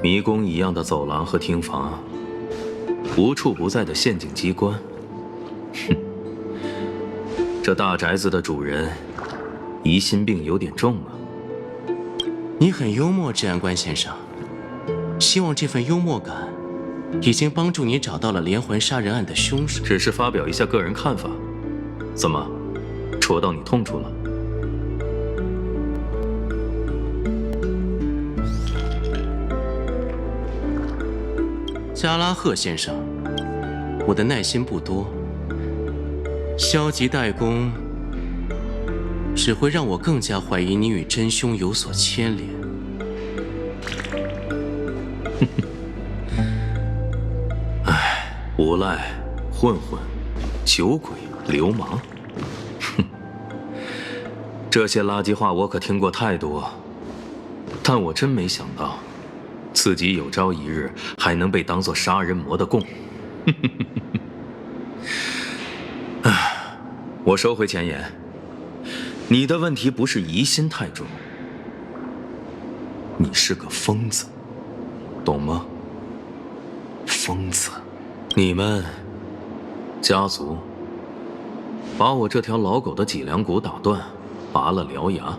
迷宫一样的走廊和厅房，无处不在的陷阱机关。哼，这大宅子的主人疑心病有点重啊。你很幽默，治安官先生。希望这份幽默感已经帮助你找到了连环杀人案的凶手。只是发表一下个人看法，怎么，戳到你痛处了？加拉赫先生，我的耐心不多，消极怠工只会让我更加怀疑你与真凶有所牵连。无赖、混混、酒鬼、流氓，哼，这些垃圾话我可听过太多，但我真没想到，自己有朝一日还能被当作杀人魔的供。我收回前言，你的问题不是疑心太重，你是个疯子，懂吗？疯子。你们家族把我这条老狗的脊梁骨打断，拔了獠牙，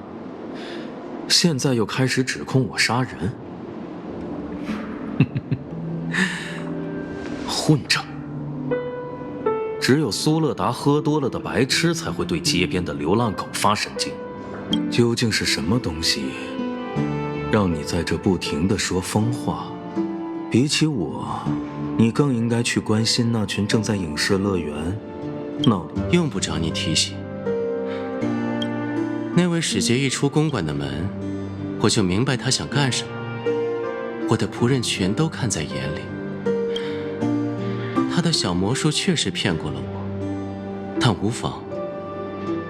现在又开始指控我杀人，混账！只有苏勒达喝多了的白痴才会对街边的流浪狗发神经。究竟是什么东西，让你在这不停地说疯话？比起我，你更应该去关心那群正在影视乐园闹的。用不着你提醒。那位使节一出公馆的门，我就明白他想干什么。我的仆人全都看在眼里。他的小魔术确实骗过了我，但无妨。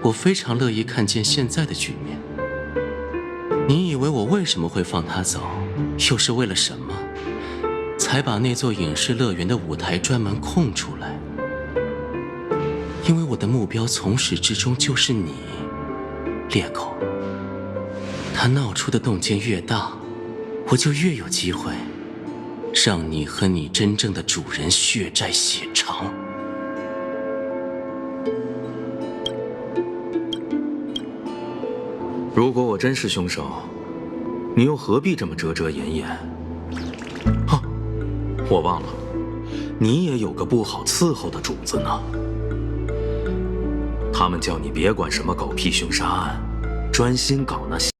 我非常乐意看见现在的局面。你以为我为什么会放他走，又是为了什么？才把那座影视乐园的舞台专门空出来，因为我的目标从始至终就是你，猎狗。他闹出的动静越大，我就越有机会让你和你真正的主人血债血偿。如果我真是凶手，你又何必这么遮遮掩掩？哼！我忘了，你也有个不好伺候的主子呢。他们叫你别管什么狗屁凶杀案，专心搞那些。